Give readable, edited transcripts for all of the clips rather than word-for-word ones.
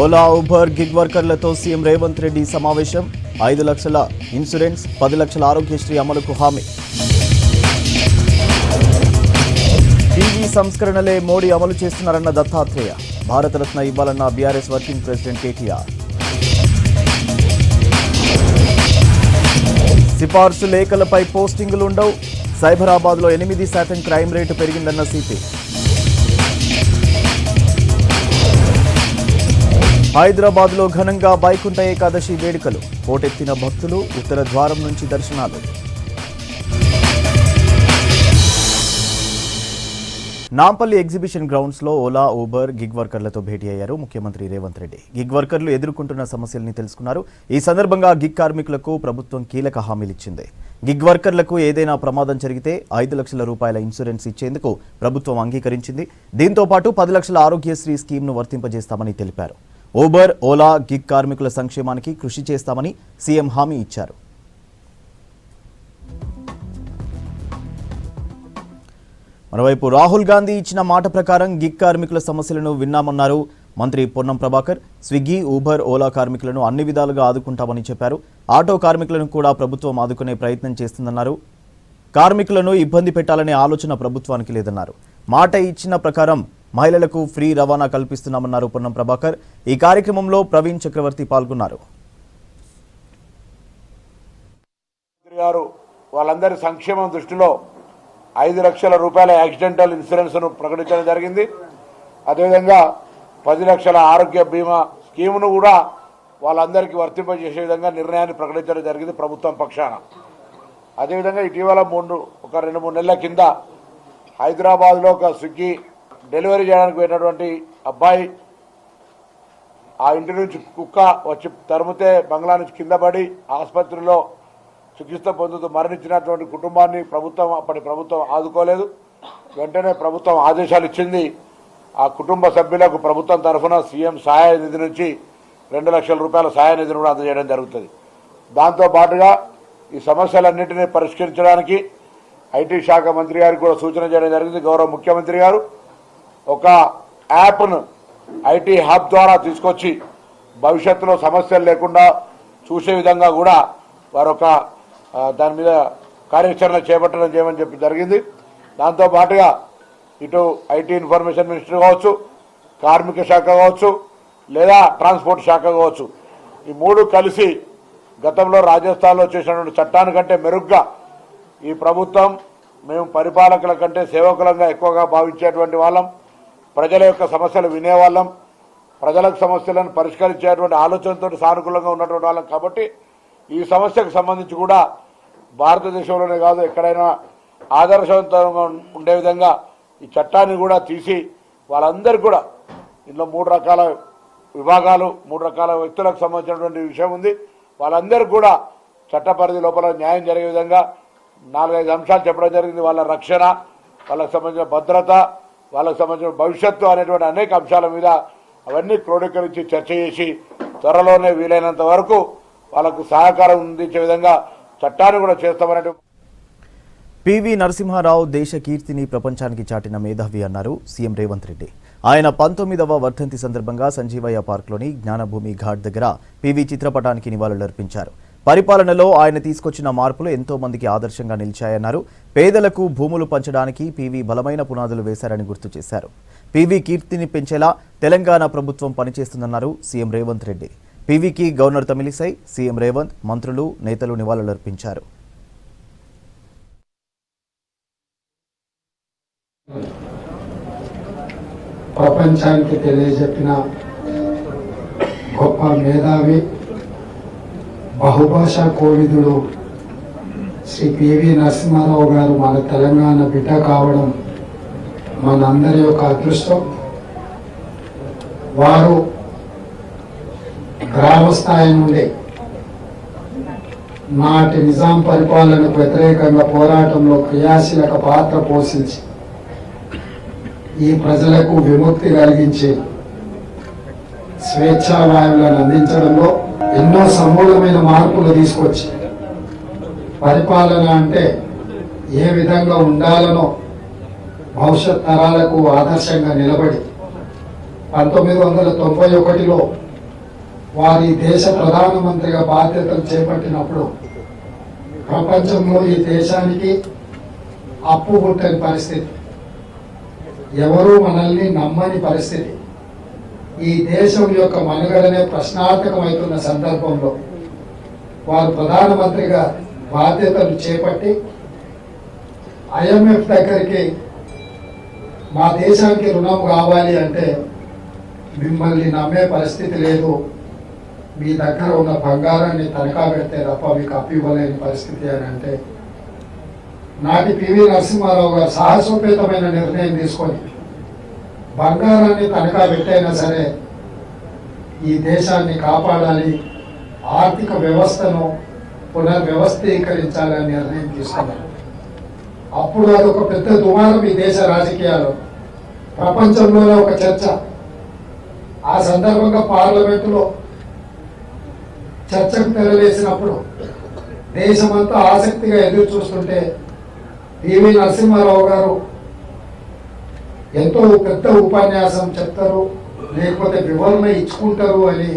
Ola Uber gig వర్కర్లతో CM Revanth Reddy సమావేశం. 5 లక్షల ఇన్సూరెన్స్, 10 లక్షల ఆరోగ్యశ్రీ అమలుకు హామీ. టీవీ సంస్కరణలే మోడీ అమలు చేస్తున్నారన్న దత్తాత్రేయ. భారతరత్న ఇవ్వాలన్న బీఆర్ఎస్ వర్కింగ్ ప్రెసిడెంట్ కేటీఆర్. సిఫార్సు లేఖలపై పోస్టింగులు ఉండవు. సైబరాబాద్లో 8% క్రైమ్ రేటు పెరిగిందన్న సిపి. హైదరాబాద్లో ఘనంగా వైకుంఠ ఏకాదశి వేడుకలు. పోటెత్తిన భక్తులు. ఉత్తర ద్వారం నుంచి దర్శనాలు. నాంపల్లి ఎగ్జిబిషన్ గ్రౌండ్స్లో ఓలా, ఊబర్, గిగ్ వర్కర్లతో భేటీ అయ్యారు ముఖ్యమంత్రి రేవంత్ రెడ్డి. గిగ్ వర్కర్లు ఎదుర్కొంటున్న సమస్యల్ని తెలుసుకున్నారు. ఈ సందర్భంగా గిగ్ కార్మికులకు ప్రభుత్వం కీలక హామీలిచ్చింది. గిగ్ వర్కర్లకు ఏదైనా ప్రమాదం జరిగితే 5 లక్షల రూపాయల ఇన్సూరెన్స్ ఇచ్చేందుకు ప్రభుత్వం అంగీకరించింది. దీంతో పాటు 10 లక్షల ఆరోగ్యశ్రీ స్కీమ్ను వర్తింపజేస్తామని తెలిపారు. ఊబర్, ఓలా, గిగ్ కార్మికుల సంక్షేమానికి కృషి చేస్తామని సీఎం హామీ ఇచ్చారు. మరోవైపు రాహుల్ గాంధీ ఇచ్చిన మాట ప్రకారం గిగ్ కార్మికుల సమస్యలను విన్నామన్నారు మంత్రి పొన్నం ప్రభాకర్. స్విగ్గీ, ఊబర్, ఓలా కార్మికులను అన్ని విధాలుగా ఆదుకుంటామని చెప్పారు. ఆటో కార్మికులను కూడా ప్రభుత్వం ఆదుకునే ప్రయత్నం చేస్తుందన్నారు. కార్మికులను ఇబ్బంది పెట్టాలనే ఆలోచన ప్రభుత్వానికి లేదన్నారు. మాట ఇచ్చిన ప్రకారం మహిళలకు ఫ్రీ రవాణా కల్పిస్తున్నామన్నారు పొన్నం ప్రభాకర్. ఈ కార్యక్రమంలో ప్రవీణ్ చక్రవర్తి పాల్గొన్నారు. వాళ్ళందరి సంక్షేమం దృష్టిలో 5 లక్షల రూపాయల యాక్సిడెంటల్ ఇన్సూరెన్స్ ను ప్రకటించడం జరిగింది. అదేవిధంగా 10 లక్షల ఆరోగ్య బీమా స్కీమును కూడా వాళ్ళందరికీ వర్తింపజేసే విధంగా నిర్ణయాన్ని ప్రకటించడం జరిగింది ప్రభుత్వం పక్షాన. అదేవిధంగా ఇటీవల 2-3 నెలల కింద హైదరాబాద్లో ఒక స్విగ్గీ డెలివరీ చేయడానికి పోయినటువంటి అబ్బాయి ఆ ఇంటి నుంచి కుక్క వచ్చి తరిమితే బంగ్లా నుంచి కింద పడి ఆసుపత్రిలో చికిత్స పొందుతూ మరణించినటువంటి కుటుంబాన్ని అప్పటి ప్రభుత్వం ఆదుకోలేదు. వెంటనే ప్రభుత్వం ఆదేశాలు ఇచ్చింది. ఆ కుటుంబ సభ్యులకు ప్రభుత్వం తరఫున సీఎం సహాయ నిధి నుంచి 2 లక్షల రూపాయల సహాయ నిధిని కూడా అందజేయడం జరుగుతుంది. దాంతో పాటుగా ఈ సమస్యలన్నింటినీ పరిష్కరించడానికి ఐటీ శాఖ మంత్రి గారికి కూడా సూచన చేయడం జరిగింది. గౌరవ ముఖ్యమంత్రి గారు ఒక యాప్ను ఐటీ హబ్ ద్వారా తీసుకొచ్చి భవిష్యత్తులో సమస్యలు లేకుండా చూసే విధంగా కూడా వారొక దాని మీద కార్యాచరణ చేపట్టడం చేయమని చెప్పి జరిగింది. దాంతో పాటుగా ఇటు ఐటీ ఇన్ఫర్మేషన్ మినిస్టర్ కావచ్చు, కార్మిక శాఖ కావచ్చు, లేదా ట్రాన్స్పోర్ట్ శాఖ కావచ్చు, ఈ 3 కలిసి గతంలో రాజస్థాన్లో చేసినటువంటి చట్టానికంటే మెరుగ్గా ఈ ప్రభుత్వం మేము పరిపాలకుల కంటే సేవకులంగా ఎక్కువగా భావించేటువంటి వాళ్ళం. ప్రజల యొక్క సమస్యలు వినేవాళ్ళం, ప్రజలకు సమస్యలను పరిష్కరించేటువంటి ఆలోచనతో సానుకూలంగా ఉన్నటువంటి వాళ్ళం. కాబట్టి ఈ సమస్యకు సంబంధించి కూడా భారతదేశంలోనే కాదు ఎక్కడైనా ఆదర్శవంతంగా ఉండే విధంగా ఈ చట్టాన్ని కూడా తీసి వాళ్ళందరికీ కూడా ఇందులో 3 రకాల విభాగాలు, 3 రకాల వ్యక్తులకు సంబంధించినటువంటి విషయం ఉంది. వాళ్ళందరికీ కూడా చట్ట పరిధి లోపల న్యాయం జరిగే విధంగా 4-5 అంశాలు చెప్పడం జరిగింది. వాళ్ళ రక్షణ, వాళ్ళకు సంబంధించిన భద్రత, వాళ్ళకు సంబంధించిన భవిష్యత్తు అనేటువంటి అనేక అంశాల మీద అవన్నీ క్రోడీకరించి చర్చ చేసి త్వరలోనే వీలైనంత వరకు వాళ్ళకు సహకారం అందించే విధంగా చట్టాన్ని కూడా చేస్తామనే. పివి నరసింహారావు దేశ కీర్తిని ప్రపంచానికి చాటిన మేధావి అన్నారు సీఎం రేవంత్ రెడ్డి. ఆయన 19వ వర్ధంతి సందర్భంగా సంజీవయ్య పార్క్లోని జ్ఞానభూమి ఘాట్ దగ్గర పివి చిత్రపటానికి నివాళులర్పించారు. పరిపాలనలో ఆయన తీసుకొచ్చిన మార్పులు ఎంతో మందికి ఆదర్శంగా నిలిచాయన్నారు. పేదలకు భూములు పంచడానికి పివి బలమైన పునాదులు వేశారని గుర్తు చేశారు. పివి కీర్తిని పెంచేలా తెలంగాణ ప్రభుత్వం పనిచేస్తుందన్నారు సీఎం రేవంత్ రెడ్డి. పివికి గవర్నర్ తమిళిసై, సీఎం రేవంత్, మంత్రులు, నేతలు నివాళులర్పించారు. ప్రపంచానికి తెలియజెప్పిన గొప్ప మేధావి, బహుభాషా కోవిదుడు శ్రీ పివి నరసింహారావు గారు మన తెలంగాణ బిడ్డ కావడం మనందరి యొక్క అదృష్టం. వారు గ్రామ స్థాయి నుండి నాటి నిజాం పరిపాలనకు వ్యతిరేకంగా పోరాటంలో క్రియాశీలక పాత్ర పోషించి ఈ ప్రజలకు విముక్తి కలిగించి స్వేచ్ఛా వాయువులను అందించడంలో ఎన్నో సమూలమైన మార్పులు తీసుకొచ్చి పరిపాలన అంటే ఏ విధంగా ఉండాలనో భవిష్యత్ తరాలకు ఆదర్శంగా నిలబడి 1991లో వారి దేశ ప్రధానమంత్రిగా బాధ్యతలు చేపట్టినప్పుడు ప్రపంచంలో ఈ దేశానికి అప్పు పుట్టని పరిస్థితి, ఎవరూ మనల్ని నమ్మని పరిస్థితి, ఈ దేశం యొక్క మనుగడనే ప్రశ్నార్థకమవుతున్న సందర్భంలో వారు ప్రధానమంత్రిగా బాధ్యతలు చేపట్టి IMF దగ్గరికి మా దేశానికి రుణం కావాలి అంటే మిమ్మల్ని నమ్మే పరిస్థితి లేదు, మీ దగ్గర ఉన్న బంగారాన్ని తనఖా పెడితే తప్ప మీకు అప్పు ఇవ్వలేని పరిస్థితి అని అంటే నాటి పివి నరసింహారావు గారు సాహసోపేతమైన నిర్ణయం తీసుకొని బంగారాన్ని తనఖా పెట్టైనా సరే ఈ దేశాన్ని కాపాడాలి, ఆర్థిక వ్యవస్థను పునర్వ్యవస్థీకరించాలని నిర్ణయం తీసుకున్నారు. అప్పుడు అది ఒక పెద్ద దుమారం ఈ దేశ రాజకీయాలు, ప్రపంచంలోనే ఒక చర్చ. ఆ సందర్భంగా పార్లమెంటులో చర్చకు తెరలేసినప్పుడు దేశమంతా ఆసక్తిగా ఎదురు చూస్తుంటే పివి నరసింహారావు గారు ఎంతో పెద్ద ఉపన్యాసం చెప్తారు, లేకపోతే వివరణ ఇచ్చుకుంటారు అని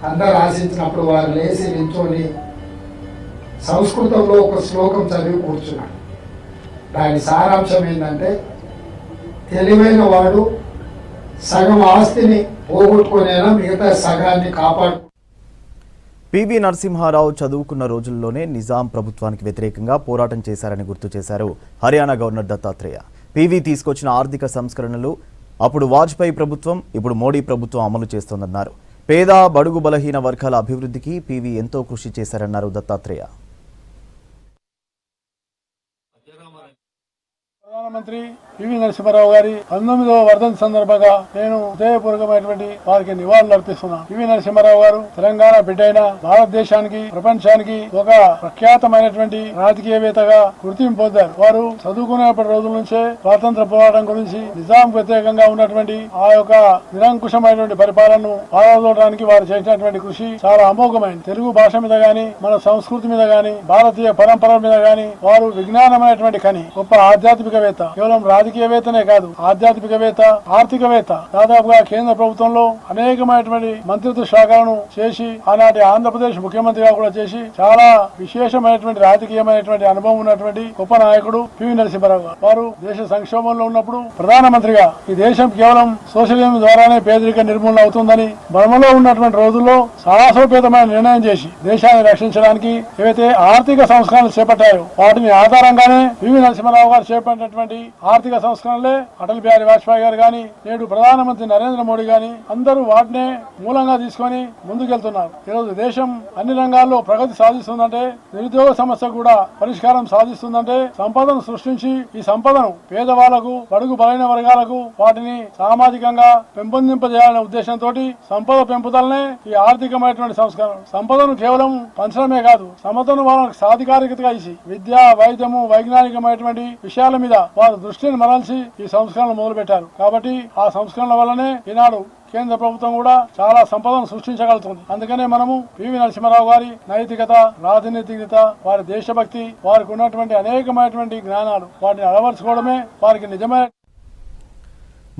అందరు ఆశించినప్పుడు వారు లేచి నిల్చొని సంస్కృతంలో ఒక శ్లోకం చదివి కూర్చున్నాడు. దాని సారాంశం ఏంటంటే, తెలివైన వాడు సగం ఆస్తిని పోగొట్టుకునేనా మిగతా సగాన్ని కాపాడు. పివి నరసింహారావు చదువుకున్న రోజుల్లోనే నిజాం ప్రభుత్వానికి వ్యతిరేకంగా పోరాటం చేశారని గుర్తు చేశారు హర్యానా గవర్నర్ దత్తాత్రేయ. పివి తీసుకొచ్చిన ఆర్థిక సంస్కరణలు అప్పుడు వాజ్పేయి ప్రభుత్వం, ఇప్పుడు మోడీ ప్రభుత్వం అమలు చేస్తోందన్నారు. పేద బడుగు బలహీన వర్గాల అభివృద్ధికి పివి ఎంతో కృషి చేశారన్నారు దత్తాత్రేయ. ప్రధానమంత్రి పివి నరసింహారావు గారి 19వ వర్ధంతి సందర్భంగా నేను హృదయపూర్వకమైనటువంటి వారికి నివాళులు అర్పిస్తున్నాను. పివి నరసింహారావు గారు తెలంగాణ బిడ్డ అయిన భారతదేశానికి, ప్రపంచానికి ఒక ప్రఖ్యాతమైనటువంటి రాజకీయవేత్తగా గుర్తింపు పొందారు. వారు చదువుకునేప్పటి రోజుల నుంచే స్వాతంత్ర పోరాటం గురించి, నిజాం వ్యతిరేకంగా ఉన్నటువంటి ఆ యొక్క నిరంకుశమైనటువంటి పరిపాలనను పాల్గొనడానికి వారు చేసినటువంటి కృషి చాలా అమోఘమైంది. తెలుగు భాష మీద గాని, మన సంస్కృతి మీద గాని, భారతీయ పరంపర మీద గాని వారు విజ్ఞానమైనటువంటి కని, గొప్ప ఆధ్యాత్మికవేత్త. కేవలం రాజకీయవేత్తనే కాదు, ఆధ్యాత్మికవేత్త, ఆర్థికవేత్త. దాదాపుగా కేంద్ర ప్రభుత్వంలో అనేకమైనటువంటి మంత్రిత్వ శాఖలను చేసి, ఆనాటి ఆంధ్రప్రదేశ్ ముఖ్యమంత్రిగా కూడా చేసి, చాలా విశేషమైనటువంటి రాజకీయమైనటువంటి అనుభవం ఉన్నటువంటి గొప్ప నాయకుడు పివి నరసింహారావు గారు. వారు దేశ సంక్షోభంలో ఉన్నప్పుడు ప్రధానమంత్రిగా ఈ దేశం కేవలం సోషలిజం ద్వారానే పేదరిక నిర్మూలన అవుతుందని భ్రమలో ఉన్నటువంటి రోజుల్లో సాహసోపేతమైన నిర్ణయం చేసి దేశాన్ని రక్షించడానికి ఏవైతే ఆర్థిక సంస్కరణలు చేపట్టాయో వాటిని ఆధారంగానే పివి నరసింహారావు గారు చేపట్టినటువంటి ఆర్థిక సంస్కరణలే అటల్ బిహారీ వాజ్పేయి గారు గాని, నేడు ప్రధానమంత్రి నరేంద్ర మోడీ గాని అందరూ వాటినే మూలంగా తీసుకొని ముందుకెళ్తున్నారు. ఈరోజు దేశం అన్ని రంగాల్లో ప్రగతి సాధిస్తుందంటే, నిరుద్యోగ సమస్య కూడా పరిష్కారం సాధిస్తుందంటే, సంపదను సృష్టించి ఈ సంపదను పేదవాళ్లకు, బడుగు బలైన వర్గాలకు వాటిని సామాజికంగా పెంపొందింపజేయాలనే ఉద్దేశంతో సంపద పెంపుదలనే ఈ ఆర్థికమైనటువంటి సంస్కరణ. సంపదను కేవలం పంచడమే కాదు, సంపదను వాళ్ళకి సాధికారికతగా ఇచ్చి విద్య, వైద్యము, వైజ్ఞానికమైనటువంటి విషయాల మీద వారు దృష్టిని మరల్చి ఈ సంస్కరణలు మొదలుపెట్టారు. కాబట్టి ఆ సంస్కరణల వల్లనే ఈనాడు కేంద్ర ప్రభుత్వం కూడా చాలా సంపదను సృష్టించగలుగుతుంది. అందుకనే మనము పివి నరసింహారావు గారి నైతికత, రాజనీతికత, వారి దేశభక్తి, వారికి ఉన్నటువంటి అనేకమైనటువంటి జ్ఞానాలు వాటిని అలవర్చుకోవడమే వారికి నిజమైన.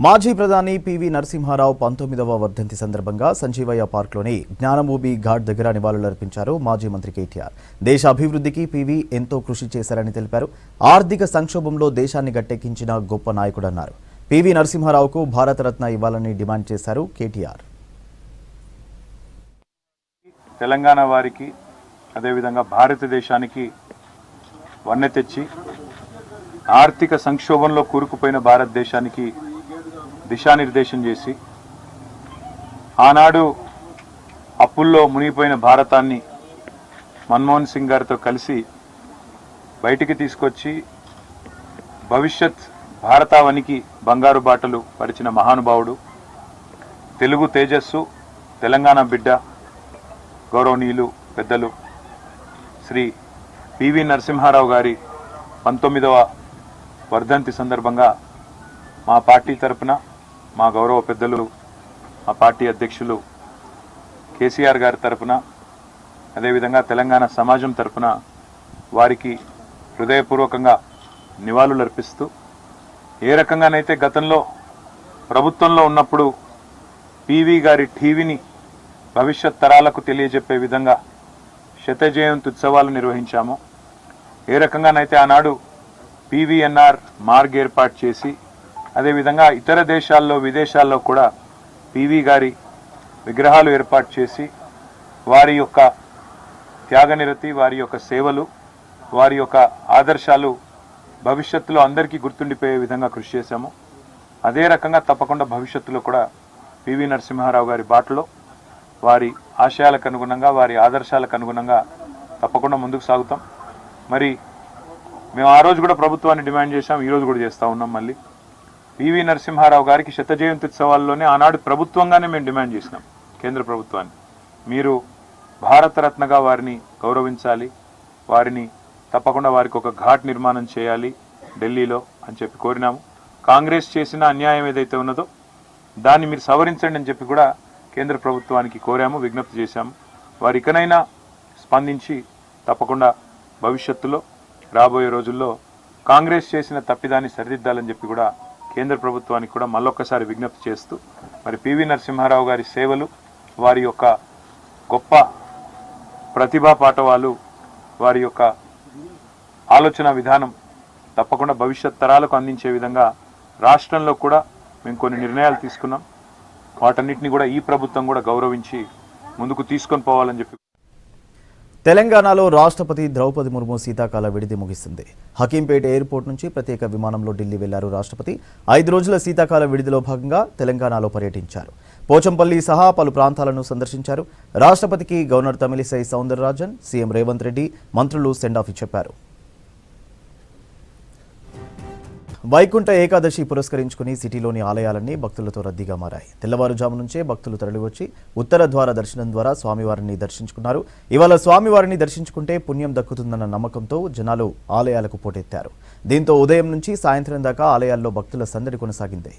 మాజీ ప్రధాని పివి నరసింహారావు 19వ వర్ధంతి సందర్భంగా సంజీవయ్య పార్క్లోని జ్ఞానభూమి ఘాట్ దగ్గర నివాళులర్పించారు మాజీ మంత్రి కేటీఆర్. దేశ అభివృద్ధికి పివి ఎంతో కృషి చేశారని తెలిపారు. ఆర్థిక సంక్షోభంలో దేశాన్ని గట్టెక్కించిన గొప్ప నాయకుడన్నారు. పివి నరసింహారావుకు భారతరత్న ఇవ్వాలని డిమాండ్ చేశారు కేటీఆర్. తెలంగాణ వారికి, అదేవిధంగా భారతదేశానికి వన్నె తెచ్చి ఆర్థిక సంక్షోభంలో కూరుకుపోయిన భారతదేశానికి దిశానిర్దేశం చేసి, ఆనాడు అప్పుల్లో మునిగిపోయిన భారతాన్ని మన్మోహన్ సింగ్ గారితో కలిసి బయటికి తీసుకొచ్చి భవిష్యత్ భారతావనికి బంగారు బాటలు పరిచిన మహానుభావుడు, తెలుగు తేజస్సు, తెలంగాణ బిడ్డ, గౌరవనీయులు పెద్దలు శ్రీ పివి నరసింహారావు గారి 19వ వర్ధంతి సందర్భంగా మా పార్టీ తరపున, మా గౌరవ పెద్దలు, మా పార్టీ అధ్యక్షులు కేసీఆర్ గారి తరపున, అదేవిధంగా తెలంగాణ సమాజం తరపున వారికి హృదయపూర్వకంగా నివాళులు అర్పిస్తూ, ఏ రకంగానైతే గతంలో ప్రభుత్వంలో ఉన్నప్పుడు పివి గారి టీవీని భవిష్యత్ తరాలకు తెలియజెప్పే విధంగా శత జయంతి ఉత్సవాలు నిర్వహించాము. ఏ రకంగానైతే ఆనాడు పీవీఎన్ఆర్ మార్గ్ ఏర్పాటు చేసి అదేవిధంగా ఇతర దేశాల్లో విదేశాల్లో కూడా పీవీ గారి విగ్రహాలు ఏర్పాటు చేసి వారి యొక్క త్యాగనిరతి, వారి యొక్క సేవలు, వారి యొక్క ఆదర్శాలు భవిష్యత్తులో అందరికీ గుర్తుండిపోయే విధంగా కృషి చేశాము. అదే రకంగా తప్పకుండా భవిష్యత్తులో కూడా పివి నరసింహారావు గారి బాటలో వారి ఆశయాలకు అనుగుణంగా, వారి ఆదర్శాలకు అనుగుణంగా తప్పకుండా ముందుకు సాగుతాం. మరి మేము ఆ రోజు కూడా ప్రభుత్వాన్ని డిమాండ్ చేశాం, ఈరోజు కూడా చేస్తూ ఉన్నాం. మళ్ళీ పివి నరసింహారావు గారికి శత జయంతి ఉత్సవాల్లోనే ఆనాడు ప్రభుత్వంగానే మేము డిమాండ్ చేసినాం కేంద్ర ప్రభుత్వాన్ని, మీరు భారతరత్నగా వారిని గౌరవించాలి, వారిని తప్పకుండా వారికి ఒక ఘాట్ నిర్మాణం చేయాలి ఢిల్లీలో అని చెప్పి కోరినాము. కాంగ్రెస్ చేసిన అన్యాయం ఏదైతే ఉన్నదో దాన్ని మీరు సవరించండి అని చెప్పి కూడా కేంద్ర ప్రభుత్వానికి కోరాము, విజ్ఞప్తి చేశాము. వారు ఇకనైనా స్పందించి తప్పకుండా భవిష్యత్తులో రాబోయే రోజుల్లో కాంగ్రెస్ చేసిన తప్పిదాన్ని సరిదిద్దాలని చెప్పి కూడా కేంద్ర ప్రభుత్వానికి కూడా మళ్ళొక్కసారి విజ్ఞప్తి చేస్తూ మరి పివి నరసింహారావు గారి సేవలు, వారి యొక్క గొప్ప ప్రతిభా పాటవాలు, వారి యొక్క ఆలోచన విధానం తప్పకుండా భవిష్యత్ తరాలకు అందించే విధంగా రాష్ట్రంలో కూడా మేము కొన్ని నిర్ణయాలు తీసుకున్నాం. వాటన్నిటిని కూడా ఈ ప్రభుత్వం కూడా గౌరవించి ముందుకు తీసుకొని పోవాలని చెప్పి. తెలంగాణలో రాష్ట్రపతి ద్రౌపది ముర్ము శీతాకాల విడిది ముగిసింది. హకీంపేట ఎయిర్పోర్ట్ నుంచి ప్రత్యేక విమానంలో ఢిల్లీ వెళ్లారు రాష్ట్రపతి. 5 రోజుల శీతాకాల విడిదిలో భాగంగా తెలంగాణలో పర్యటించారు. పోచంపల్లి సహా పలు ప్రాంతాలను సందర్శించారు. రాష్ట్రపతికి గవర్నర్ తమిళిసై సౌందరరాజన్, సీఎం రేవంత్ రెడ్డి, మంత్రులు సెండ్ ఆఫ్ చెప్పారు. వైకుంఠ ఏకాదశి పురస్కరించుకుని సిటీలోని ఆలయాలన్నీ భక్తులతో రద్దీగా మారాయి. తెల్లవారుజాము నుంచే భక్తులు తరలివచ్చి ఉత్తర ద్వార దర్శనం ద్వారా స్వామివారిని దర్శించుకున్నారు. ఇవాళ స్వామివారిని దర్శించుకుంటే పుణ్యం దక్కుతుందన్న నమ్మకంతో జనాలు ఆలయాలకు పోటెత్తారు. దీంతో ఉదయం నుంచి సాయంత్రం దాకా ఆలయాల్లో భక్తుల సందడి కొనసాగింది.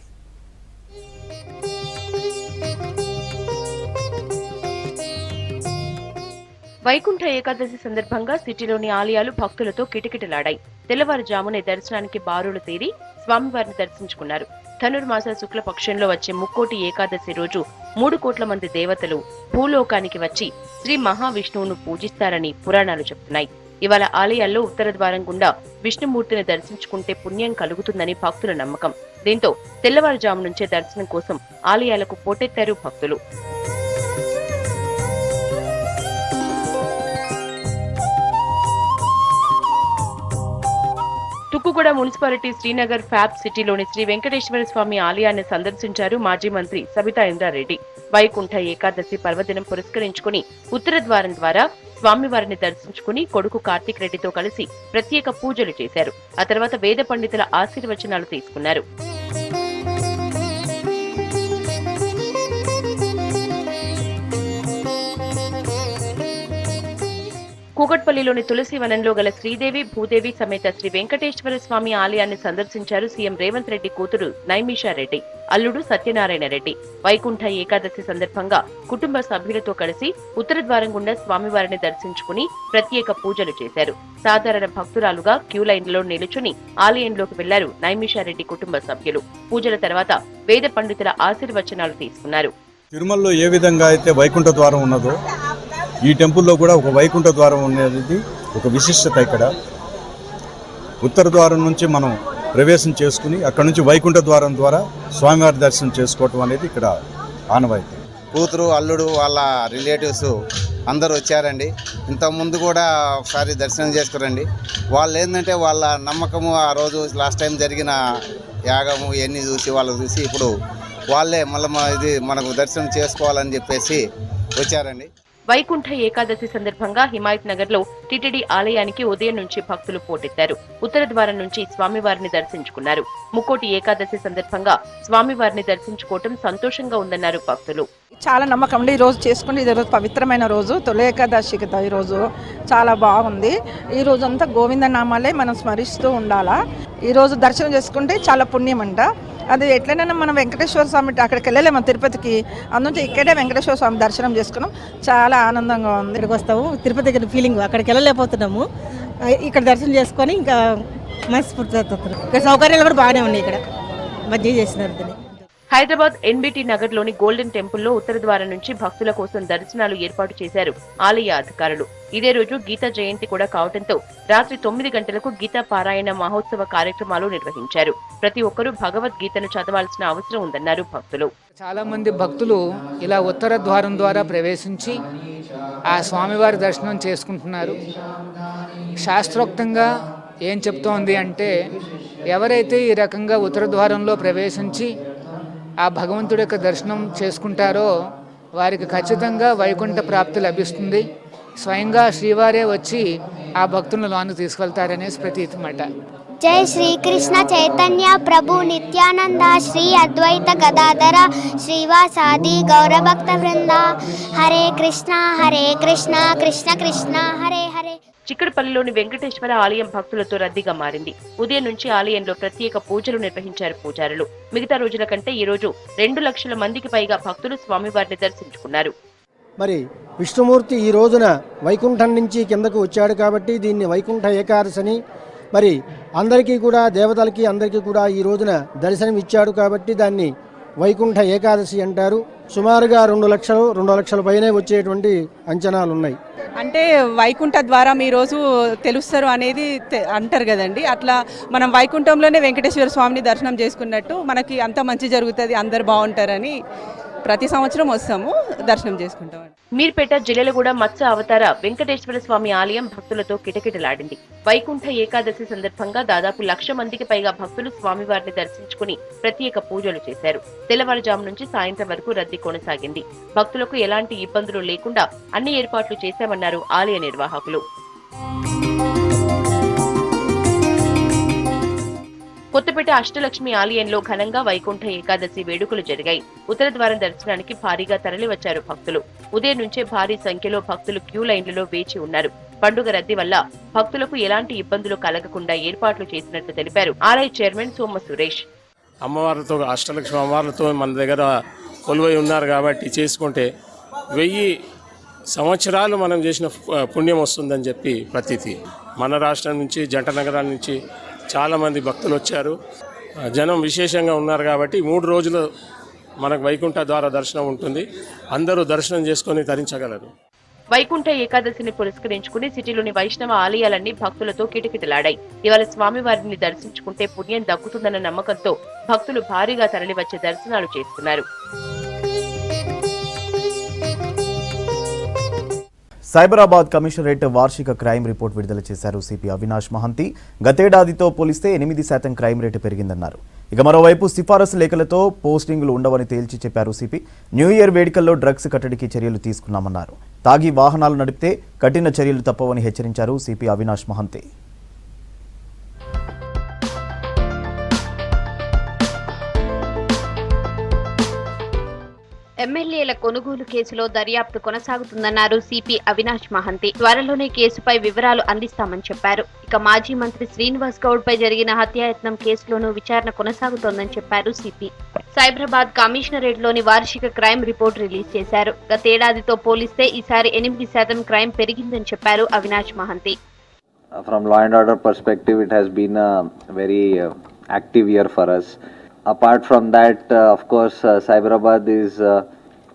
వైకుంఠ ఏకాదశి సందర్భంగా సిటీలోని ఆలయాలు భక్తులతో కిటకిటలాడాయి. తెల్లవారుజామునే దర్శనానికి బారులు తీరి స్వామివారిని దర్శించుకున్నారు. ధనుర్మాస శుక్లపక్షంలో వచ్చే ముక్కోటి ఏకాదశి రోజు 3 కోట్ల మంది దేవతలు భూలోకానికి వచ్చి శ్రీ మహావిష్ణువును పూజిస్తారని పురాణాలు చెప్తున్నాయి. ఇవాళ ఆలయాల్లో ఉత్తర ద్వారం గుండా విష్ణుమూర్తిని దర్శించుకుంటే పుణ్యం కలుగుతుందని భక్తుల నమ్మకం. దీంతో తెల్లవారుజాము నుంచే దర్శనం కోసం ఆలయాలకు పోటెత్తారు భక్తులు. తుక్కుగూడ మున్సిపాలిటీ శ్రీనగర్ ఫ్యాబ్ సిటీలోని శ్రీ వెంకటేశ్వర స్వామి ఆలయాన్ని సందర్శించారు మాజీ మంత్రి సబితా ఇంద్రారెడ్డి. వైకుంఠ ఏకాదశి పర్వదినం పురస్కరించుకుని ఉత్తర ద్వారం ద్వారా స్వామివారిని దర్శించుకుని కొడుకు కార్తీక్ రెడ్డితో కలిసి ప్రత్యేక పూజలు చేశారు. ఆ తర్వాత వేద పండితుల ఆశీర్వచనాలు తీసుకున్నారు. కూకట్పల్లిలోని తులసి వనంలో గల శ్రీదేవి భూదేవి సమేత శ్రీ వెంకటేశ్వర స్వామి ఆలయాన్ని సందర్శించారు సీఎం రేవంత్ రెడ్డి కూతురు నైమిషారెడ్డి, అల్లుడు సత్యనారాయణ రెడ్డి. వైకుంఠ ఏకాదశి సందర్భంగా కుటుంబ సభ్యులతో కలిసి ఉత్తర ద్వారం గుండా స్వామివారిని దర్శించుకుని ప్రత్యేక పూజలు చేశారు. సాధారణ భక్తురాలుగా క్యూ లైన్లో నిలుచుని ఆలయంలోకి వెళ్లారు నైమిషారెడ్డి కుటుంబ సభ్యులు. పూజల తర్వాత వేద పండితుల ఆశీర్వచనాలు తీసుకున్నారు. తిరుమలలో ఏ విధంగా అయితే వైకుంఠ ద్వారం ఉన్నదో ఈ టెంపుల్లో కూడా ఒక వైకుంఠ ద్వారం అనేది ఒక విశిష్టత. ఇక్కడ ఉత్తర ద్వారం నుంచి మనం ప్రవేశం చేసుకుని అక్కడ నుంచి వైకుంఠ ద్వారం ద్వారా స్వామివారి దర్శనం చేసుకోవటం అనేది ఇక్కడ ఆనవాయితీ. కూతురు, అల్లుడు, వాళ్ళ రిలేటివ్స్ అందరూ వచ్చారండి. ఇంతకుముందు కూడా ఒకసారి దర్శనం చేసుకురండి. వాళ్ళు ఏంటంటే వాళ్ళ నమ్మకము, ఆ రోజు లాస్ట్ టైం జరిగిన యాగము ఇవన్నీ చూసి వాళ్ళకు చూసి ఇప్పుడు వాళ్ళే మళ్ళీ ఇది మనకు దర్శనం చేసుకోవాలని చెప్పేసి వచ్చారండి. వైకుంఠ ఏకాదశి సందర్భంగా హిమాయత్ నగర్ లో టిటిడి ఆలయానికి ఉదయం నుంచి భక్తులు పోటెత్తారు. ఉత్తర ద్వారం నుంచి స్వామివారిని దర్శించుకున్నారు. ముక్కోటి ఏకాదశి సందర్భంగా స్వామివారిని దర్శించుకోవటం సంతోషంగా ఉందన్నారు భక్తులు. చాలా నమ్మకం అండి. ఈ రోజు చేసుకుని ఇది రోజు పవిత్రమైన రోజు, తొలి ఏకాదశి కదా. ఈరోజు చాలా బాగుంది. ఈ రోజు అంతా గోవింద నామాలే మనం స్మరిస్తూ ఉండాలా. ఈరోజు దర్శనం చేసుకుంటే చాలా పుణ్యం అంట. అది ఎట్లయినా మనం వెంకటేశ్వర స్వామి అక్కడికి వెళ్ళలేము తిరుపతికి, అందుకే ఇక్కడే వెంకటేశ్వర స్వామి దర్శనం చేసుకున్నాం. చాలా ఆనందంగా ఉంది. ఇక్కడికి వస్తాము, తిరుపతి దగ్గర ఫీలింగ్, అక్కడికి వెళ్ళలేకపోతున్నాము. ఇక్కడ దర్శనం చేసుకొని ఇంకా మనస్ఫూర్తి ఇక్కడ సౌకర్యాలు కూడా బాగానే ఉన్నాయి. ఇక్కడ మధ్య చేసినారు. హైదరాబాద్ ఎన్బిటి నగర్ లోని గోల్డెన్ టెంపుల్లో ఉత్తర ద్వారం నుంచి భక్తుల కోసం దర్శనాలు ఏర్పాటు చేశారు ఆలయ అధికారులు. ఇదే రోజు గీతా జయంతి కూడా కావడంతో రాత్రి 9 గంటలకు గీతా పారాయణ మహోత్సవ కార్యక్రమాలు నిర్వహించారు. ప్రతి ఒక్కరూ భగవద్గీతను చదవాల్సిన అవసరం ఉందన్నారు భక్తులు. చాలా మంది భక్తులు ఇలా ఉత్తర ద్వారం ద్వారా ప్రవేశించి ఆ స్వామివారి దర్శనం చేసుకుంటున్నారు. శాస్త్రోక్తంగా ఏం చెప్తోంది అంటే, ఎవరైతే ఈ రకంగా ఉత్తర ద్వారంలో ప్రవేశించి ఆ భగవంతుడి యొక్క దర్శనం చేసుకుంటారో వారికి ఖచ్చితంగా వైకుంఠ ప్రాప్తి లభిస్తుంది. స్వయంగా శ్రీవారే వచ్చి ఆ భక్తులను లోను తీసుకెళ్తారనే ప్రతీతి మాట. జై శ్రీకృష్ణ చైతన్య ప్రభు నిత్యానంద శ్రీ అద్వైత గదాధర శ్రీవాసాది గౌరభక్త వృంద హరే కృష్ణ కృష్ణ కృష్ణ హరే హరే. చిక్కడపల్లిలోని వెంకటేశ్వర ఆలయం భక్తులతో రద్దీగా మారింది. ఉదయం నుంచి ఆలయంలో ప్రత్యేక పూజలు నిర్వహించారు పూజారులు. మిగతా రోజుల కంటే ఈ రోజు 2 లక్షల మందికి పైగా భక్తులు స్వామివారిని దర్శించుకున్నారు. మరి విష్ణుమూర్తి ఈ రోజున వైకుంఠం నుంచి కిందకు వచ్చాడు కాబట్టి దీన్ని వైకుంఠ ఏకాదశని, మరి అందరికీ కూడా దేవతలకి అందరికీ కూడా ఈ రోజున దర్శనం ఇచ్చాడు కాబట్టి దాన్ని వైకుంఠ ఏకాదశి అంటారు. సుమారుగా 2 లక్షల పైనే వచ్చేటువంటి అంచనాలు ఉన్నాయి. అంటే వైకుంఠ ద్వారం ఈరోజు తెలుస్తారు అనేది అంటారు కదండి. అట్లా మనం వైకుంఠంలోనే వెంకటేశ్వర స్వామిని దర్శనం చేసుకున్నట్టు మనకి అంత మంచి జరుగుతుంది, అందరు బాగుంటారని ప్రతి సంవత్సరం వస్తాము, దర్శనం చేసుకుంటాం. మీర్పేట జిల్లెలగూడ మత్స్య అవతార వెంకటేశ్వర స్వామి ఆలయం భక్తులతో కిటకిటలాడింది. వైకుంఠ ఏకాదశి సందర్భంగా దాదాపు 1,00,000 మందికి పైగా భక్తులు స్వామివారిని దర్శించుకుని ప్రత్యేక పూజలు చేశారు. తెల్లవారుజాము నుంచి సాయంత్రం వరకు రద్దీ కొనసాగింది. భక్తులకు ఎలాంటి ఇబ్బందులు లేకుండా అన్ని ఏర్పాట్లు చేశామన్నారు ఆలయ నిర్వాహకులు. కొత్తపేట అష్టలక్ష్మి ఆలయంలో ఘనంగా వైకుంఠ ఏకాదశి వేడుకలు జరిగాయి. ఉత్తర ద్వారం దర్శనానికి భారీగా తరలివచ్చారు భక్తులు. ఉదయం నుంచే భారీ సంఖ్యలో భక్తులు క్యూ లైన్లలో వేచి ఉన్నారు. పండుగ రద్దీ వల్ల భక్తులకు ఎలాంటి ఇబ్బందులు కలగకుండా ఏర్పాట్లు చేసినట్లు తెలిపారు ఆలయ చైర్మన్ సోమ సురేష్. అమ్మవారితో అష్టలక్ష్మి అమ్మవారితో మన దగ్గర కొలువై ఉన్నారు కాబట్టి చేసుకుంటే 1000 సంవత్సరాలు మనం చేసిన పుణ్యం వస్తుందని చెప్పి ప్రతీతి. మన రాష్ట్రం నుంచి జంట నగరాల నుంచి చాలామంది భక్తులు వచ్చారు. జనం విశేషంగా ఉన్నారు కాబట్టి 3 రోజులు మనకు వైకుంఠ ద్వార దర్శనం ఉంటుంది. అందరూ దర్శనం చేసుకొని తరించగలరు. వైకుంఠ ఏకాదశిని పురస్కరించుకుని సిటీలోని వైష్ణవ ఆలయాలన్నీ భక్తులతో కిటకిటలాడాయి. ఇవాళ స్వామివారిని దర్శించుకుంటే పుణ్యం దక్కుతుందన్న నమ్మకంతో భక్తులు భారీగా తరలివచ్చి దర్శనాలు చేసుకున్నారు. సైబరాబాద్ కమిషనరేట్ వార్షిక క్రైమ్ రిపోర్ట్ విడుదల చేశారు సిపి అవినాష్ మహంతి. గతేడాదితో పోలిస్తే 8% క్రైమ్ రేటు పెరిగిందన్నారు. ఇక మరోవైపు సిఫారసు లేఖలతో పోస్టింగులు ఉండవని తేల్చి చెప్పారు సిపి. న్యూ ఇయర్ వేడుకల్లో డ్రగ్స్ కట్టడికి చర్యలు తీసుకున్నామన్నారు. తాగి వాహనాలు నడిపితే కఠిన చర్యలు తప్పవని హెచ్చరించారు సిపి అవినాష్ మహంతి. ఎమ్మెల్యేల కొనుగోలు కేసులో దర్యాప్తు కొనసాగుతుందన్నారు సిపి అవినాష్ మహంతి. త్వరలోనే కేసుపై వివరాలు అందిస్తామని చెప్పారు. ఇక మాజీ మంత్రి శ్రీనివాస్ గౌడ్ పై జరిగిన హత్యాయత్నం కేసులోనూ విచారణ కొనసాగుతోందని చెప్పారు సిపి. సైబరాబాద్ కమిషనరేట్ లోని వార్షిక క్రైమ్ రిపోర్ట్ రిలీజ్ చేశారు. గతేడాదితో పోలిస్తే ఈసారి 8% క్రైమ్ పెరిగిందని చెప్పారు Avinash Mahanti. From law and order perspective, it has been a very active year for us. Apart from that, of course, Cyberabad is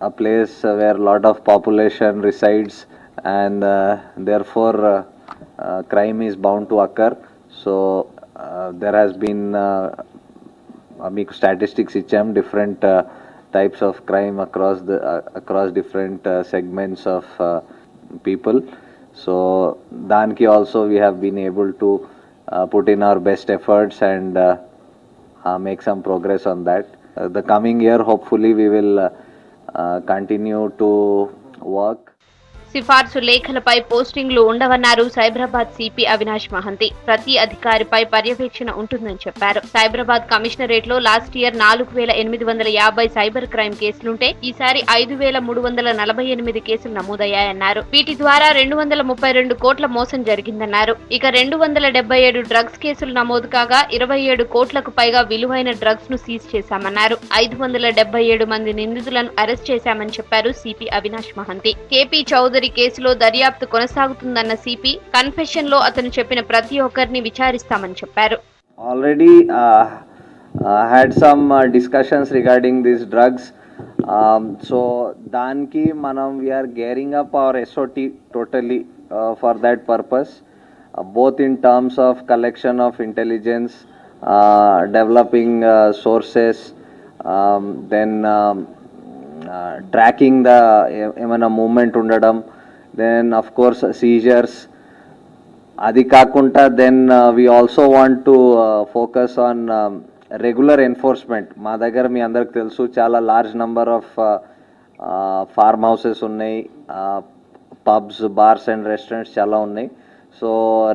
a place where a lot of population resides, and therefore crime is bound to occur. So there has been statistics icham different types of crime across different segments of people. So danki also we have been able to put in our best efforts and make some progress on that. The coming year, hopefully, we will continue to work. సిఫార్సు లేఖలపై పోస్టింగ్లు ఉండవన్నారు Cyberabad CP Avinash Mahanti. ప్రతి అధికారిపై పర్యవేక్షణ ఉంటుందని చెప్పారు. Cyberabad commissionerate లో last year 4850 cyber crime కేసులుంటే ఈసారి 5348 కేసులు నమోదయ్యాయన్నారు. వీటి ద్వారా 232 కోట్ల మోసం జరిగిందన్నారు. ఇక 277 డ్రగ్స్ కేసులు నమోదు కాగా 27 కోట్లకు పైగా విలువైన డ్రగ్స్ ను సీజ్ చేశామన్నారు. 577 మంది నిందితులను అరెస్ట్ చేశామని చెప్పారు సిపి అవినాష్ మహంతి. కేపీ చౌదరి కేసులో దర్యాప్తు కొనసాగుతుందన్న సిపి కన్ఫెషన్ లో అతను చెప్పిన ప్రతి ఒక్కరిని విచారిస్తామని చెప్పారు. Already had some discussions regarding these drugs. So danki manam we are gearing up our SOT totally for that purpose, both in terms of collection of intelligence, developing sources, then tracking the ఏమైనా movement ఉండడం, then of course seizures. అది కాకుండా then we also want to focus on regular enforcement. మా దగ్గర మీ అందరికి తెలుసు చాలా large number of form houses ఉన్నాయి, పబ్స్, బార్స్ అండ్ రెస్టారెంట్స్ చాలా ఉన్నాయి. So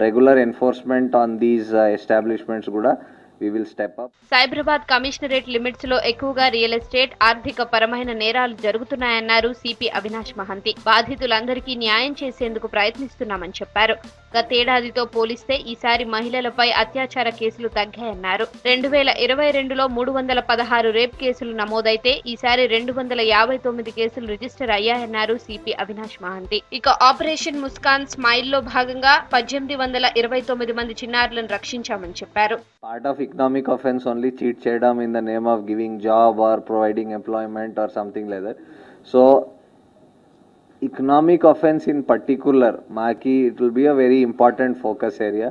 regular enforcement on these establishments కూడా we will step up. Cyberabad commissionerate limits లో ఎక్కువగా రియల్ ఎస్టేట్, ఆర్థిక పరమైన నేరాలు జరుగుతున్నాయన్నారు సిపి అవినాష్ మహంతి. బాధితులందరికీ న్యాయం చేసేందుకు ప్రయత్నిస్తున్నామని చెప్పారు. గతేడాదితో పోలిస్తే ఈసారి మహిళలపై అత్యాచార కేసులు తగ్గాయన్నారు. 2022లో 316 రేప్ కేసులు నమోదైతే ఈసారి 259 కేసులు రిజిస్టర్ అయ్యాయన్నారు సిపి అవినాష్ మహంతి. ఇక ఆపరేషన్ ముస్కాన్ స్మైల్ లో భాగంగా 1829 మంది చిన్నారులను రక్షించామని చెప్పారు. Part of economic offense only cheat chedam in the name of giving job or providing employment or something like that. So economic offense in particular maki it will be a very important focus area.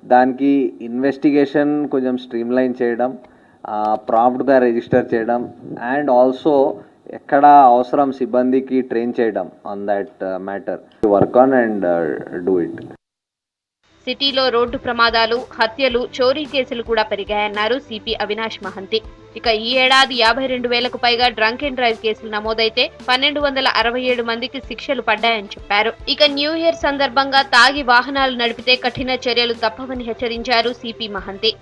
దానికి investigation కొంచెం streamline చేయడం, ప్రాంప్ట్గా register చేయడం and also ఎక్కడ అవసరం సిబ్బందికి train చేయడం on that matter, work on and do it. సిటీలో road ప్రమాదాలు, హత్యలు, చోరీ కేసులు కూడా పెరిగాయన్నారు సిపి అవినాష్ మహంతి. ఇక ఈ ఏడాది 52,000కు పైగా డ్రంక్ అండ్ డ్రైవ్ కేసులు నమోదైతే 1267 మందికి శిక్షలు పడ్డాయని చెప్పారు. ఇక న్యూ ఇయర్ సందర్భంగా తాగి వాహనాలు నడిపితే కఠిన చర్యలు తప్పవని హెచ్చరించారు సిపి మహంతి.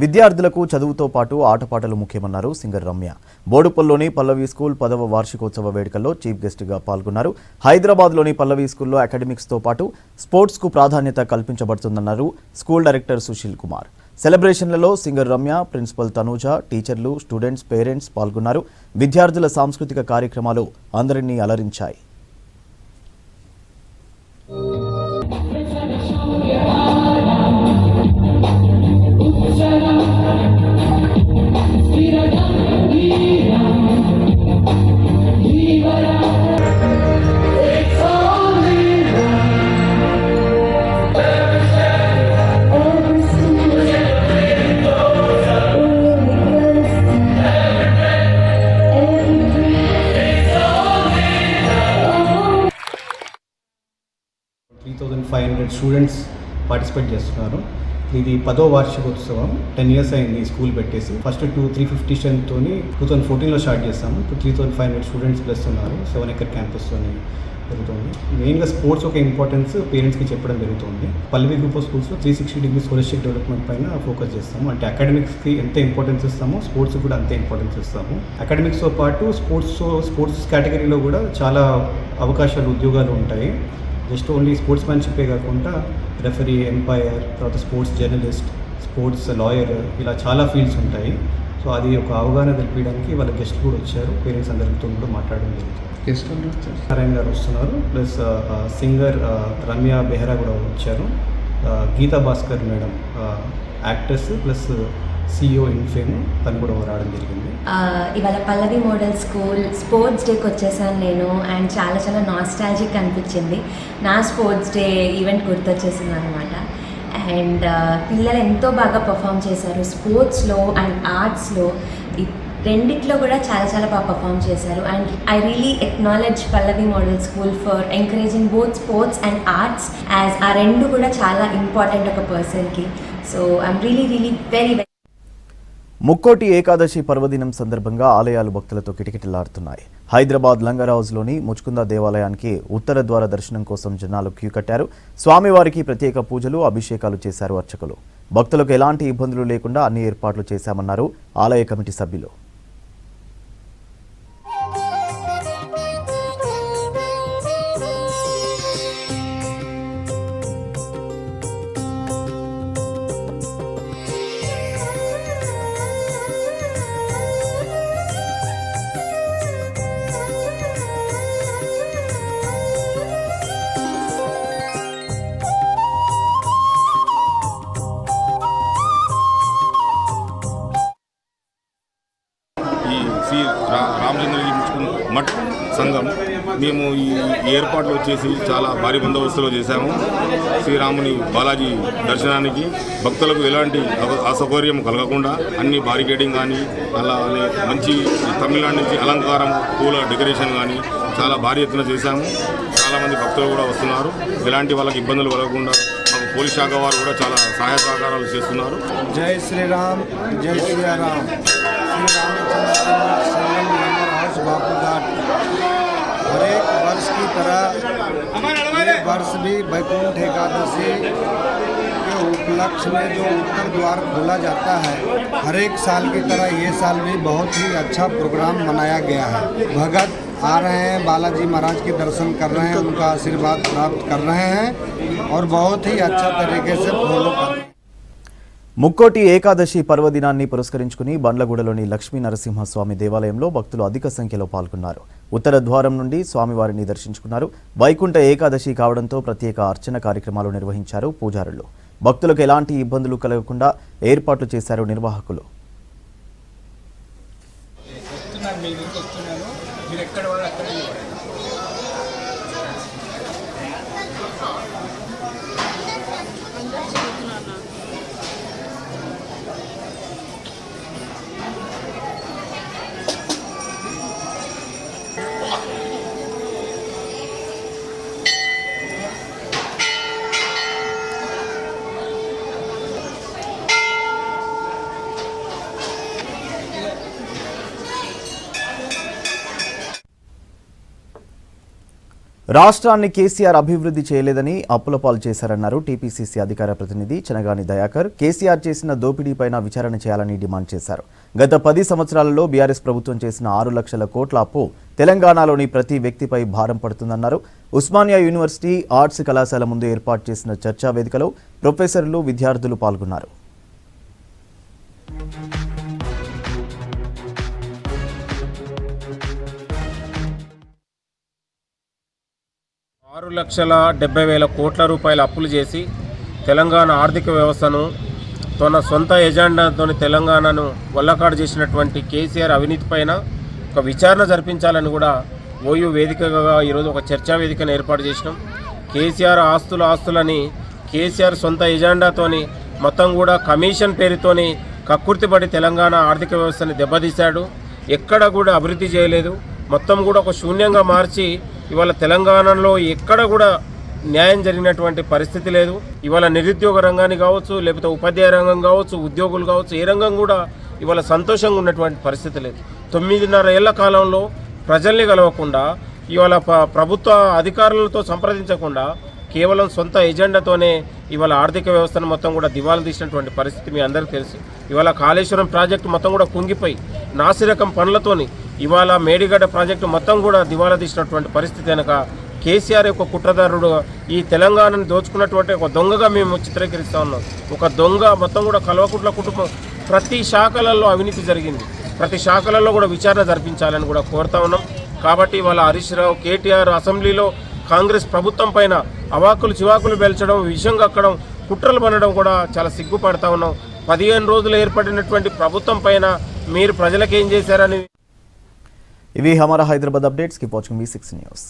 విద్యార్థులకు చదువుతో పాటు ఆటపాటలు ముఖ్యమన్నారు సింగర్ రమ్య. బోడుపల్లిలోని పల్లవి స్కూల్ 10వ వార్షికోత్సవ వేడుకల్లో చీఫ్ గెస్ట్గా పాల్గొన్నారు. హైదరాబాద్లోని పల్లవి స్కూల్లో అకాడమిక్స్తో పాటు స్పోర్ట్స్కు ప్రాధాన్యత కల్పించబడుతుందన్నారు స్కూల్ డైరెక్టర్ సుశీల్ కుమార్. సెలబ్రేషన్లలో సింగర్ రమ్య, ప్రిన్సిపల్ తనూజ, టీచర్లు, స్టూడెంట్స్, పేరెంట్స్ పాల్గొన్నారు. విద్యార్థుల సాంస్కృతిక కార్యక్రమాలు అందరినీ అలరించాయి. స్టూడెంట్స్ పార్టిసిపేట్ చేస్తున్నారు. ఇది 10వ వార్షికోత్సవం. 10 years అయింది ఈ స్కూల్ పెట్టేసి. ఫస్ట్ 350 స్ట్రెంత్తో 2014లో స్టార్ట్ చేస్తాము. ఇప్పుడు 3,500 స్టూడెంట్స్ ప్లస్ ఉన్నారు. 7 acre క్యాంపస్తో జరుగుతుంది. మెయిన్గా స్పోర్ట్స్ ఒక ఇంపార్టెన్స్ పేరెంట్స్కి చెప్పడం జరుగుతుంది. పల్లవి గ్రూప్ ఆఫ్ స్కూల్స్లో 360 degrees హోలిస్టిక్ డెవలప్మెంట్ పైన ఫోకస్ చేస్తాము. అంటే అకాడమిక్స్కి ఎంత ఇంపార్టెన్స్ ఇస్తామో స్పోర్ట్స్ కూడా అంతే ఇంపార్టెన్స్ ఇస్తాము. అకాడమిక్స్తో పాటు స్పోర్ట్స్ కేటగిరీలో కూడా చాలా అవకాశాలు, ఉద్యోగాలు ఉంటాయి. జస్ట్ ఓన్లీ స్పోర్ట్స్ మ్యాన్షిప్పే కాకుండా రెఫరీ, ఎంపైర్, తర్వాత స్పోర్ట్స్ జర్నలిస్ట్, స్పోర్ట్స్ లాయర్, ఇలా చాలా ఫీల్డ్స్ ఉంటాయి. సో అది ఒక అవగాహన తెలిపడానికి వాళ్ళ గెస్ట్ కూడా వచ్చారు. పేరెంట్స్ అందరితో కూడా మాట్లాడడం జరుగుతుంది. నారాయణ గారు వస్తున్నారు, ప్లస్ సింగర్ రమ్య బెహ్రా కూడా వచ్చారు. Geetha Bhaskar madam actors plus CEO ఇన్ఫేమ్, తను కూడా రావడం జరిగింది. ఇవాళ పల్లవి మోడల్ స్కూల్ స్పోర్ట్స్ డేకి వచ్చేసాను నేను. అండ్ చాలా చాలా నాస్టాలజిక్ అనిపించింది. నా స్పోర్ట్స్ డే ఈవెంట్ గుర్తొచ్చేసింది అనమాట. అండ్ పిల్లలు ఎంతో బాగా పర్ఫామ్ చేశారు. స్పోర్ట్స్లో అండ్ ఆర్ట్స్లో రెండిట్లో కూడా చాలా చాలా బాగా పర్ఫామ్ చేశారు. And I really acknowledge Pallavi model school for encouraging both sports and arts, as ఆ రెండు కూడా చాలా ఇంపార్టెంట్ ఒక పర్సన్కి. So I'm really very Mukkoti Ekadashi పర్వదినం సందర్భంగా ఆలయాలు భక్తులతో కిటకిటలాడుతున్నాయి. హైదరాబాద్ లంగర్హౌస్లోని ముచ్చుకుంద దేవాలయానికి ఉత్తర ద్వార దర్శనం కోసం జనాలు క్యూ కట్టారు. స్వామివారికి ప్రత్యేక పూజలు, అభిషేకాలు చేశారు అర్చకులు. భక్తులకు ఎలాంటి ఇబ్బందులు లేకుండా అన్ని ఏర్పాట్లు చేశామన్నారు ఆలయ కమిటీ సభ్యులు. మఠ్ సంఘం మేము ఈ ఏర్పాట్లు వచ్చేసి చాలా భారీ బందోబస్తులో చేశాము. శ్రీరాముని బాలాజీ దర్శనానికి భక్తులకు ఎలాంటి అసౌకర్యం కలగకుండా అన్ని బారికేడింగ్ కానీ అలానే మంచి తమిళనాడు నుంచి అలంకారం పూల డెకరేషన్ కానీ చాలా భారీ ఎత్తున చేశాము. చాలామంది భక్తులు కూడా వస్తున్నారు. ఎలాంటి వాళ్ళకి ఇబ్బందులు కలగకుండా మాకు పోలీస్ శాఖ వారు కూడా చాలా సహాయ సహకారాలు చేస్తున్నారు. జై శ్రీరామ్, జై శ్రీరామ్. बापूघाट हर एक वर्ष की तरह ये वर्ष भी वैकुंठ एकादशी के उपलक्ष्य में जो उत्तर द्वार खोला जाता है, हर एक साल की तरह ये साल भी बहुत ही अच्छा प्रोग्राम मनाया गया है. भगत आ रहे हैं, बालाजी महाराज के दर्शन कर रहे हैं, उनका आशीर्वाद प्राप्त कर रहे हैं और बहुत ही अच्छा तरीके से फॉलो कर रहे हैं. ముక్కోటి ఏకాదశి పర్వదినాన్ని పురస్కరించుకుని బండ్లగూడలోని లక్ష్మీ నరసింహస్వామి దేవాలయంలో భక్తులు అధిక సంఖ్యలో పాల్గొన్నారు. ఉత్తర ద్వారం నుండి స్వామివారిని దర్శించుకున్నారు. వైకుంఠ ఏకాదశి కావడంతో ప్రత్యేక అర్చన కార్యక్రమాలు నిర్వహించారు పూజారులు. భక్తులకు ఎలాంటి ఇబ్బందులు కలగకుండా ఏర్పాట్లు చేశారు నిర్వాహకులు. రాష్ట్రాన్ని కేసీఆర్ అభివృద్ధి చేయలేదని అప్పులపాలు చేశారన్నారు టీపీసీసీ అధికార ప్రతినిధి చనగాని దయాకర్. కేసీఆర్ చేసిన దోపిడీపైన విచారణ చేయాలని డిమాండ్ చేశారు. గత 10 సంవత్సరాలలో బీఆర్ఎస్ ప్రభుత్వం చేసిన 6 లక్షల కోట్ల అప్పు తెలంగాణలోని ప్రతి వ్యక్తిపై భారం పడుతుందన్నారు. ఉస్మానియా యూనివర్సిటీ ఆర్ట్స్ కళాశాల ముందు ఏర్పాటు చేసిన చర్చా వేదికలో ప్రొఫెసర్లు, విద్యార్థులు పాల్గొన్నారు. 6,70,000 కోట్ల రూపాయల అప్పులు చేసి తెలంగాణ ఆర్థిక వ్యవస్థను తన సొంత ఎజెండాతో తెలంగాణను వల్లకాడు చేసినటువంటి కేసీఆర్ అవినీతి పైన ఒక విచారణ జరిపించాలని కూడా ఓయూ వేదికగా ఈరోజు ఒక చర్చా వేదికను ఏర్పాటు చేసినాం. కేసీఆర్ ఆస్తులని కేసీఆర్ సొంత ఎజెండాతోని మొత్తం కూడా కమిషన్ పేరుతోని కక్కుర్తిపడి తెలంగాణ ఆర్థిక వ్యవస్థని దెబ్బతీశాడు. ఎక్కడ కూడా అభివృద్ధి చేయలేదు. మొత్తం కూడా ఒక శూన్యంగా మార్చి ఇవాళ తెలంగాణలో ఎక్కడ కూడా న్యాయం జరిగినటువంటి పరిస్థితి లేదు. ఇవాళ నిరుద్యోగ రంగాన్ని కావచ్చు, లేకపోతే ఉపాధ్యాయ రంగం కావచ్చు, ఉద్యోగులు కావచ్చు, ఏ రంగం కూడా ఇవాళ సంతోషంగా ఉన్నటువంటి పరిస్థితి లేదు. 9.5 ఏళ్ల కాలంలో ప్రజల్ని కలవకుండా, ఇవాళ ప్రభుత్వ అధికారులతో సంప్రదించకుండా కేవలం సొంత ఎజెండాతోనే ఇవాళ ఆర్థిక వ్యవస్థను మొత్తం కూడా దివాలా తీసినటువంటి పరిస్థితి మీ అందరికీ తెలుసు. ఇవాళ కాళేశ్వరం ప్రాజెక్టు మొత్తం కూడా కుంగిపోయి నాసిరకం పనులతోని ఇవాళ మేడిగడ్డ ప్రాజెక్టు మొత్తం కూడా దివాలా తీసినటువంటి పరిస్థితి కనుక కేసీఆర్ యొక్క కుట్రదారుడు ఈ తెలంగాణను దోచుకున్నటువంటి ఒక దొంగగా మేము చిత్రీకరిస్తూ ఉన్నాం. ఒక దొంగ మొత్తం కూడా కల్వకుట్ల కుటుంబం ప్రతి శాఖలలో అవినీతి జరిగింది. ప్రతి శాఖలలో కూడా విచారణ జరిపించాలని కూడా కోరుతా ఉన్నాం. కాబట్టి ఇవాళ హరీష్ రావు, కేటీఆర్ అసెంబ్లీలో కాంగ్రెస్ ప్రభుత్వం పైన అవాకులు చివాకులు పేల్చడం, విషయం కక్కడం, కుట్రలు పనడం కూడా చాలా సిగ్గుపడతా ఉన్నాం. 15 రోజులు ఏర్పడినటువంటి ప్రభుత్వం పైన మీరు ప్రజలకేం చేశారని. ఇవి Hamara Hyderabad updates. Keep watching V6 news.